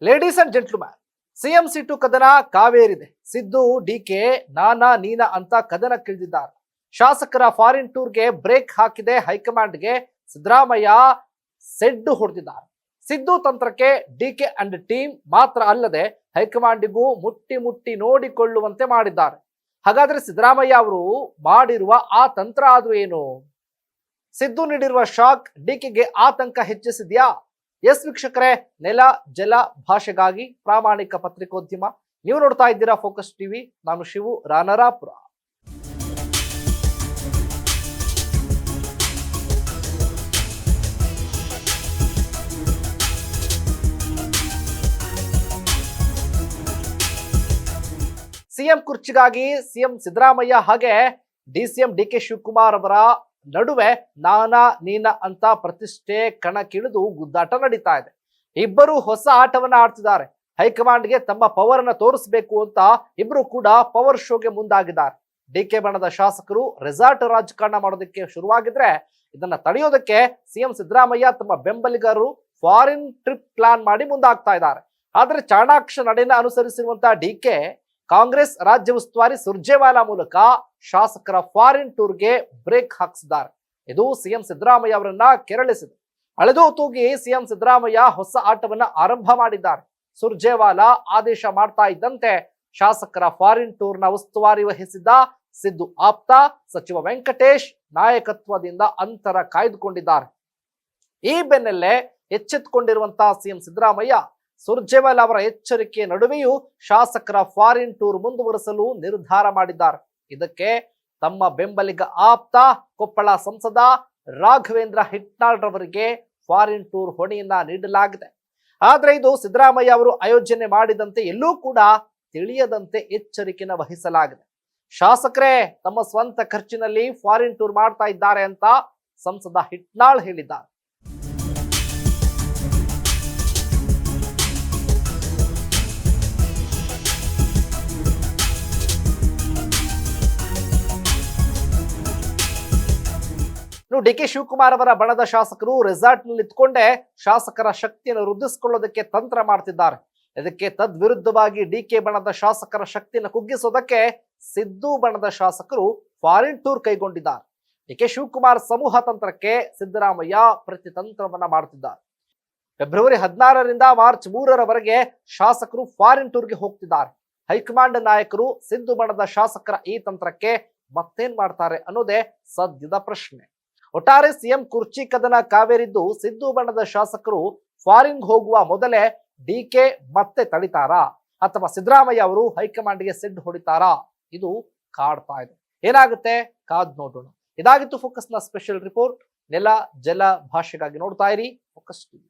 Ladies and gentleman, CM seat ಕದನ ಕಾವೇರಿದೆ. Siddu DK ನಾನಾ ನೀನಾ ಅಂತ ಕದನಕ್ಕಿಳಿದಿದ್ದಾರೆ. ಶಾಸಕರ ಫಾರಿನ್ ಟೂರ್ಗೆ ಬ್ರೇಕ್ ಹಾಕಿದೆ ಹೈಕಮಾಂಡ್ಗೆ ಸಿದ್ದರಾಮಯ್ಯ ಸೆಡ್ಡು ಹೊಡೆದಿದ್ದಾರೆ. ಸಿದ್ದು ತಂತ್ರಕ್ಕೆ ಡಿಕೆ ಅಂಡ್ ಟೀಮ್ ಮಾತ್ರ ಅಲ್ಲದೆ ಹೈಕಮಾಂಡಿಗೂ ಮುಟ್ಟಿ ಮುಟ್ಟಿ ನೋಡಿಕೊಳ್ಳುವಂತೆ ಮಾಡಿದ್ದಾರೆ. ಹಾಗಾದ್ರೆ ಸಿದ್ದರಾಮಯ್ಯ ಅವರು ಮಾಡಿರುವ ಆ ತಂತ್ರ ಆದ್ರೂ ಏನು? ಸಿದ್ದು ನೀಡಿರುವ ಶಾಕ್ ಡಿಕೆಗೆ ಆತಂಕ ಹೆಚ್ಚಿಸಿದ್ಯಾ? ಎಸ್ ವೀಕ್ಷಕರೇ, ನೆಲ ಜಲ ಭಾಷೆಗಾಗಿ ಪ್ರಾಮಾಣಿಕ ಪತ್ರಿಕೋದ್ಯಮ. ನೀವು ನೋಡ್ತಾ ಇದ್ದೀರಾ ಫೋಕಸ್ ಟಿವಿ. ನಾನು ಶಿವು ರಾನರಾಪುರ. ಸಿಎಂ ಕುರ್ಚಿಗಾಗಿ ಸಿಎಂ ಸಿದ್ದರಾಮಯ್ಯ ಹಾಗೆ ಡಿಸಿಎಂ ಡಿಕೆ ಶಿವಕುಮಾರ್ ಅವರ ನಡುವೆ ನಾನಾ ನೀನಾ ಅಂತ ಪ್ರತಿಷ್ಠೆ ಕಣಕ್ಕಿಳಿದು ಗುದ್ದಾಟ ನಡೀತಾ ಇದೆ. ಇಬ್ಬರು ಹೊಸ ಆಟವನ್ನ ಆಡ್ತಿದ್ದಾರೆ. ಹೈಕಮಾಂಡ್ಗೆ ತಮ್ಮ ಪವರ್ ಅನ್ನ ತೋರಿಸಬೇಕು ಅಂತ ಇಬ್ರು ಕೂಡ ಪವರ್ ಶೋಗೆ ಮುಂದಾಗಿದ್ದಾರೆ. ಡಿಕೆ ಬಣದ ಶಾಸಕರು ರೆಸಾರ್ಟ್ ರಾಜಕಾರಣ ಮಾಡೋದಕ್ಕೆ ಶುರುವಾಗಿದ್ರೆ ಇದನ್ನ ತಡೆಯೋದಕ್ಕೆ ಸಿಎಂ ಸಿದ್ದರಾಮಯ್ಯ ತಮ್ಮ ಬೆಂಬಲಿಗರು ಫಾರಿನ್ ಟ್ರಿಪ್ ಪ್ಲಾನ್ ಮಾಡಿ ಮುಂದಾಗ್ತಾ ಇದ್ದಾರೆ. ಆದ್ರೆ ಚಾಣಾಕ್ಷ ನಡೆನ ಅನುಸರಿಸಿರುವಂತಹ ಡಿಕೆ ಕಾಂಗ್ರೆಸ್ ರಾಜ್ಯ ಉಸ್ತುವಾರಿ ಸುರ್ಜೇವಾಲಾ ಮೂಲಕ ಶಾಸಕರ ಫಾರಿನ್ ಟೂರ್ಗೆ ಬ್ರೇಕ್ ಹಾಕಿಸಿದ್ದಾರೆ. ಇದು ಸಿಎಂ ಸಿದ್ದರಾಮಯ್ಯ ಅವರನ್ನ ಕೆರಳಿಸಿದೆ. ಅಳೆದು ತೂಗಿ ಸಿಎಂ ಸಿದ್ದರಾಮಯ್ಯ ಹೊಸ ಆಟವನ್ನ ಆರಂಭ ಮಾಡಿದ್ದಾರೆ. ಸುರ್ಜೇವಾಲಾ ಆದೇಶ ಮಾಡ್ತಾ ಇದ್ದಂತೆ ಶಾಸಕರ ಫಾರಿನ್ ಟೂರ್ನ ಉಸ್ತುವಾರಿ ವಹಿಸಿದ್ದ ಸಿದ್ದು ಆಪ್ತ ಸಚಿವ ವೆಂಕಟೇಶ್ ನಾಯಕತ್ವದಿಂದ ಅಂತರ ಕಾಯ್ದುಕೊಂಡಿದ್ದಾರೆ. ಈ ಬೆನ್ನಲ್ಲೇ ಎಚ್ಚೆತ್ತುಕೊಂಡಿರುವಂತಹ ಸಿಎಂ ಸಿದ್ದರಾಮಯ್ಯ ಸುರ್ಜೇವಾಲಾ ಅವರ ಎಚ್ಚರಿಕೆಯ ನಡುವೆಯೂ ಶಾಸಕರ ಫಾರಿನ್ ಟೂರ್ ಮುಂದುವರಿಸಲು ನಿರ್ಧಾರ ಮಾಡಿದ್ದಾರೆ. ಇದಕ್ಕೆ ತಮ್ಮ ಬೆಂಬಲಿಗ ಆಪ್ತ ಕೊಪ್ಪಳ ಸಂಸದ ರಾಘವೇಂದ್ರ ಹಿಟ್ನಾಳ್ ರವರಿಗೆ ಫಾರಿನ್ ಟೂರ್ ಹೊಣೆಯನ್ನ ನೀಡಲಾಗಿದೆ. ಆದ್ರೆ ಇದು ಸಿದ್ದರಾಮಯ್ಯ ಅವರು ಆಯೋಜನೆ ಮಾಡಿದಂತೆ ಎಲ್ಲೂ ಕೂಡ ತಿಳಿಯದಂತೆ ಎಚ್ಚರಿಕೆನ ವಹಿಸಲಾಗಿದೆ. ಶಾಸಕರೇ ತಮ್ಮ ಸ್ವಂತ ಖರ್ಚಿನಲ್ಲಿ ಫಾರಿನ್ ಟೂರ್ ಮಾಡ್ತಾ ಇದ್ದಾರೆ ಅಂತ ಸಂಸದ ಹಿಟ್ನಾಳ್ ಹೇಳಿದ್ದಾರೆ. ಡಿಕೆ ಶಿವಕುಮಾರ್ ಅವರ ಬಣದ ಶಾಸಕರು ರೆಸಾರ್ಟ್ ನಲ್ಲಿ ಇದ್ಕೊಂಡೇ ಶಾಸಕರ ಶಕ್ತಿಯನ್ನು ವೃದ್ಧಿಸಿಕೊಳ್ಳೋದಕ್ಕೆ ತಂತ್ರ ಮಾಡ್ತಿದ್ದಾರೆ. ಇದಕ್ಕೆ ತದ್ವಿರುದ್ಧವಾಗಿ ಡಿಕೆ ಬಣದ ಶಾಸಕರ ಶಕ್ತಿಯನ್ನು ಕುಗ್ಗಿಸೋದಕ್ಕೆ ಸಿದ್ದು ಬಣದ ಶಾಸಕರು ಫಾರಿನ್ ಟೂರ್ ಕೈಗೊಂಡಿದ್ದಾರೆ. ಡಿಕೆ ಶಿವಕುಮಾರ್ ಸಮೂಹ ತಂತ್ರಕ್ಕೆ ಸಿದ್ದರಾಮಯ್ಯ ಪ್ರತಿತಂತ್ರವನ್ನ ಮಾಡುತ್ತಿದ್ದಾರೆ. ಫೆಬ್ರವರಿ 16ರಿಂದ ಮಾರ್ಚ್ 3ರವರೆಗೆ ಶಾಸಕರು ಫಾರಿನ್ ಟೂರ್ಗೆ ಹೋಗ್ತಿದ್ದಾರೆ. ಹೈಕಮಾಂಡ್ ನಾಯಕರು ಸಿದ್ದು ಬಣದ ಶಾಸಕರ ಈ ತಂತ್ರಕ್ಕೆ ಮತ್ತೇನ್ ಮಾಡ್ತಾರೆ ಅನ್ನೋದೇ ಸದ್ಯದ ಪ್ರಶ್ನೆ. ಒಟ್ಟಾರೆ ಸಿಎಂ ಕುರ್ಚಿ ಕದನ ಕಾವೇರಿದ್ದು ಸಿದ್ದು ಬಣದ ಶಾಸಕರು ಫಾರಿನ್ ಹೋಗುವ ಮೊದಲೇ ಡಿಕೆ ಮತ್ತೆ ತಡಿತಾರಾ ಅಥವಾ ಸಿದ್ದರಾಮಯ್ಯ ಅವರು ಹೈಕಮಾಂಡ್ಗೆ ಸೆಡ್ ಹೊಡಿತಾರಾ? ಇದು ಕಾಡ್ತಾ ಇದೆ. ಏನಾಗುತ್ತೆ ಕಾದ್ ನೋಡೋಣ. ಇದಾಗಿತ್ತು ಫೋಕಸ್ನ ಸ್ಪೆಷಲ್ ರಿಪೋರ್ಟ್. ನೆಲ ಜಲ ಭಾಷೆಗಾಗಿ ನೋಡ್ತಾ ಇರಿ ಫೋಕಸ್ ಟಿವಿ.